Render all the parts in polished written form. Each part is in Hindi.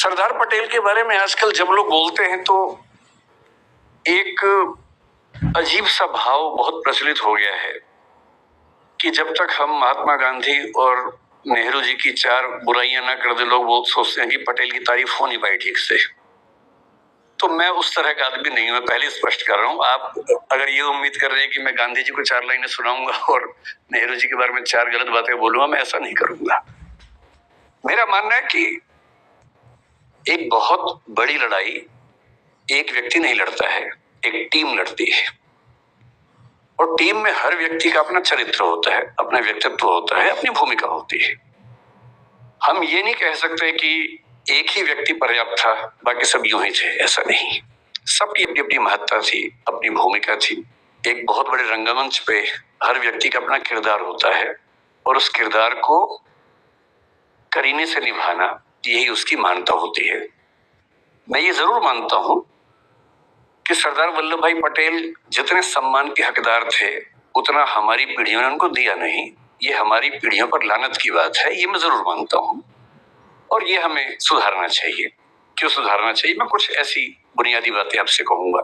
सरदार पटेल के बारे में आजकल जब लोग बोलते हैं तो एक अजीब सा भाव बहुत प्रचलित हो गया है कि जब तक हम महात्मा गांधी और नेहरू जी की चार बुराइयां ना कर दे, लोग बहुत सोचते हैं कि पटेल की तारीफ हो नहीं पाई ठीक से। तो मैं उस तरह का आदमी नहीं हूं, मैं पहले स्पष्ट कर रहा हूं। आप अगर ये उम्मीद कर रहे हैं कि मैं गांधी जी को चार लाइनें सुनाऊंगा और नेहरू जी के बारे में चार गलत बातें बोलूंगा, मैं ऐसा नहीं करूंगा। मेरा मानना है कि एक बहुत बड़ी लड़ाई एक व्यक्ति नहीं लड़ता है, एक टीम लड़ती है। और टीम में हर व्यक्ति का अपना चरित्र होता है, अपना व्यक्तित्व होता है, अपनी भूमिका होती है। हम ये नहीं कह सकते कि एक ही व्यक्ति पर्याप्त था, बाकी सब यूं ही थे, ऐसा नहीं। सबकी अपनी अपनी महत्ता थी, अपनी भूमिका थी। एक बहुत बड़े रंगमंच पे हर व्यक्ति का अपना किरदार होता है और उस किरदार को करीने से निभाना, यही उसकी मान्यता होती है। मैं ये जरूर मानता हूं कि सरदार वल्लभ भाई पटेल जितने सम्मान के हकदार थे, उतना हमारी पीढ़ियों ने उनको दिया नहीं। ये हमारी पीढ़ियों पर लानत की बात है, ये मैं जरूर मानता हूं और ये हमें सुधारना चाहिए। क्यों सुधारना चाहिए? मैं कुछ ऐसी बुनियादी बातें आपसे कहूंगा।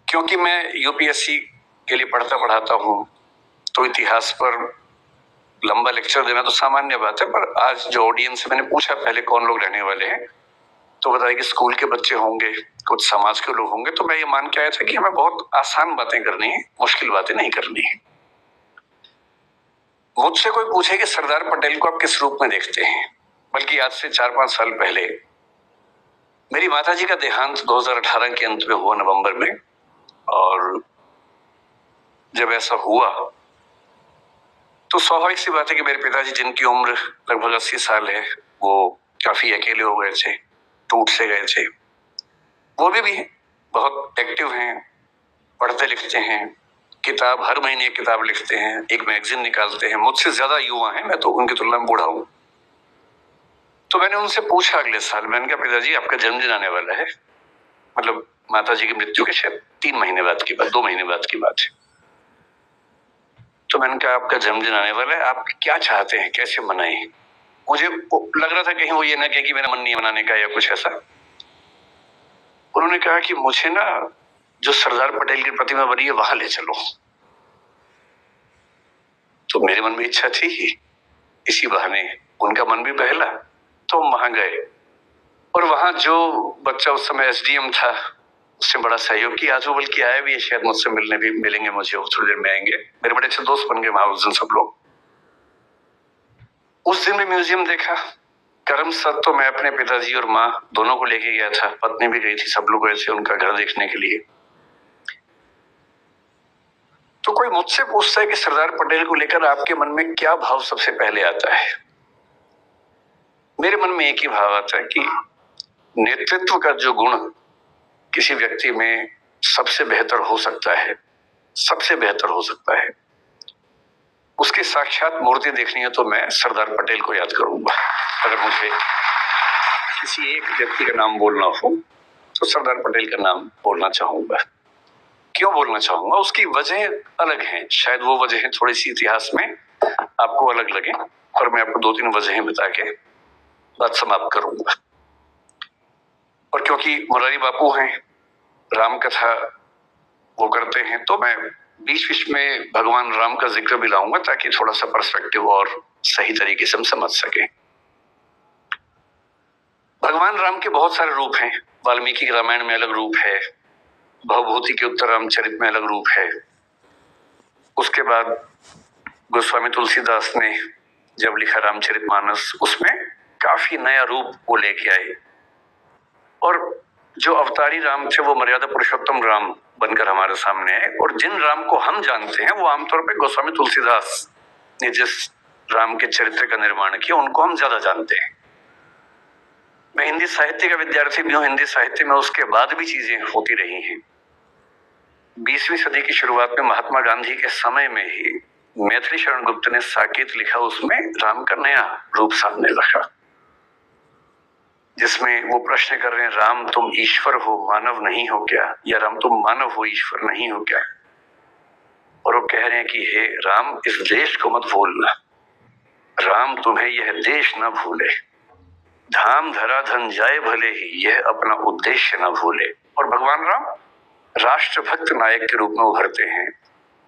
क्योंकि मैं यूपीएससी के लिए पढ़ता पढ़ाता हूं, तो इतिहास पर लंबा लेक्चर देना तो सामान्य बात है, पर आज जो ऑडियंस से मैंने पूछा पहले कौन लोग रहने वाले हैं, तो बताया कि स्कूल के बच्चे होंगे, कुछ समाज के लोग होंगे। तो मैं ये मान के आया था कि हमें बहुत आसान बातें करनी है, मुश्किल बातें नहीं करनी है। मुझसे कोई पूछे कि सरदार पटेल को आप किस रूप में देखते हैं, बल्कि आज से 4-5 साल पहले मेरी माताजी का देहांत 2018 के अंत में हुआ, नवंबर में। और जब ऐसा हुआ तो स्वाभाविक सी बात है कि मेरे पिताजी, जिनकी उम्र लगभग 80 साल है, वो काफी अकेले हो गए थे, टूट से गए थे। वो भी बहुत एक्टिव हैं, पढ़ते लिखते हैं, किताब हर महीने एक किताब लिखते हैं, एक मैगजीन निकालते हैं। मुझसे ज्यादा युवा हैं, मैं तो उनकी तुलना में बूढ़ा हूं। तो मैंने उनसे पूछा अगले साल, मैंने कहा पिताजी आपका जन्मदिन आने वाला है, मतलब माताजी की मृत्यु के शायद 3 महीने बाद की बात, 2 महीने बाद की बात है। तो मैंने कहा आपका जन्मदिन आने वाला है, आप क्या चाहते हैं, कैसे मनाएं? मुझे लग रहा था कहीं वो ये ना कहे कि मेरा मन नहीं मनाने का या कुछ ऐसा। उन्होंने कहा कि मुझे ना जो सरदार पटेल की प्रतिमा बनी है वहां ले चलो। तो मेरे मन में इच्छा थी, इसी बहाने उनका मन भी बहला, तो हम वहां गए। और वहां जो बच्चा उस समय एसडीएम था, उससे बड़ा सहयोग किया। आज वो बल्कि आया भी है, शायद मुझसे मिलने भी मिलेंगे मुझे, वो थोड़ी देर में आएंगे। मेरे बड़े अच्छे दोस्त बन गए वहां उस दिन सब लोग। उस दिन में म्यूजियम देखा। करमसद तो मैं अपने पिताजी और माँ दोनों को लेके गया था, पत्नी भी गई थी, सब लोग गए थे उनका घर देखने के लिए। तो कोई मुझसे पूछता है कि सरदार पटेल को लेकर आपके मन में क्या भाव सबसे पहले आता है? मेरे मन में एक ही भाव आता है कि नेतृत्व का जो गुण किसी व्यक्ति में सबसे बेहतर हो सकता है, सबसे बेहतर हो सकता है, उसकी साक्षात मूर्ति देखनी है तो मैं सरदार पटेल को याद करूंगा। अगर मुझे किसी एक व्यक्ति का नाम बोलना हो तो सरदार पटेल का नाम बोलना चाहूंगा। क्यों बोलना चाहूंगा? उसकी वजह अलग है, शायद वो वजह थोड़ी सी इतिहास में आपको अलग लगे, पर मैं आपको 2-3 वजहें बता के बात समाप्त करूंगा। और क्योंकि मुरारी बापू हैं, राम कथा वो करते हैं, तो मैं बीच बीच में भगवान राम का जिक्र भी लाऊंगा ताकि थोड़ा सा पर्सपेक्टिव और सही तरीके से हम समझ सके। भगवान राम के बहुत सारे रूप हैं। वाल्मीकि रामायण में अलग रूप है, भवभूति के उत्तर रामचरित में अलग रूप है। उसके बाद गोस्वामी तुलसीदास ने जब लिखा रामचरितमानस, उसमें काफी नया रूप वो लेके आए। और जो अवतारी राम थे वो मर्यादा पुरुषोत्तम राम बनकर हमारे सामने आए। और जिन राम को हम जानते हैं वो आमतौर पर गोस्वामी तुलसीदास ने जिस राम के चरित्र का निर्माण किया, उनको हम ज्यादा जानते हैं। मैं हिंदी साहित्य का विद्यार्थी भी हूँ, हिंदी साहित्य में उसके बाद भी चीजें होती रही हैं। 20वीं सदी की शुरुआत में महात्मा गांधी के समय में ही मैथिली शरण गुप्त ने साकेत लिखा, उसमें राम का नया रूप सामने रखा, जिसमें वो प्रश्न कर रहे हैं, राम तुम ईश्वर हो, मानव नहीं हो क्या? या राम तुम मानव हो, ईश्वर नहीं हो क्या? और वो कह रहे हैं कि हे राम, इस देश को मत भूलना, राम तुम्हें यह देश न भूले। धाम धरा धन जाए भले ही, यह अपना उद्देश्य न भूले। और भगवान राम राष्ट्रभक्त नायक के रूप में उभरते हैं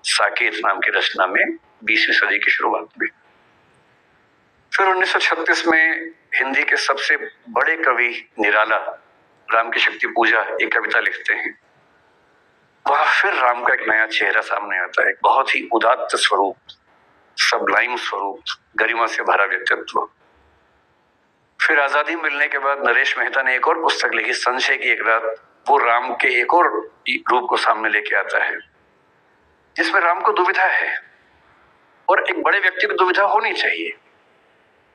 साकेत नाम की रचना में 20वीं सदी की शुरुआत में। फिर 1936 में हिंदी के सबसे बड़े कवि निराला राम की शक्ति पूजा एक कविता लिखते हैं। वहां फिर राम का एक नया चेहरा सामने आता है, बहुत ही उदात्त स्वरूप, सबलाइम स्वरूप, गरिमा से भरा व्यक्तित्व। फिर आजादी मिलने के बाद नरेश मेहता ने एक और पुस्तक लिखी, संशय की एक रात। वो राम के एक और रूप को सामने लेके आता है, जिसमें राम को दुविधा है और एक बड़े व्यक्ति को दुविधा होनी चाहिए।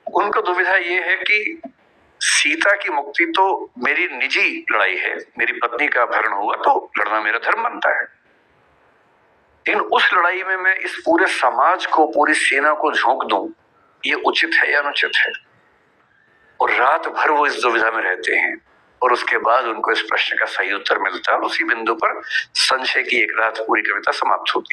उनको दुविधा ये है कि सीता की मुक्ति तो मेरी निजी लड़ाई है, मेरी पत्नी का अपहरण हुआ तो लड़ना मेरा धर्म बनता है, लेकिन उस लड़ाई में मैं इस पूरे समाज को, पूरी सेना को झोंक दूं, ये उचित है या अनुचित है। और रात भर वो इस दुविधा में रहते हैं और उसके बाद उनको इस प्रश्न का सही उत्तर मिलता है। उसी बिंदु पर संशय की एक रात पूरी कविता समाप्त होती है।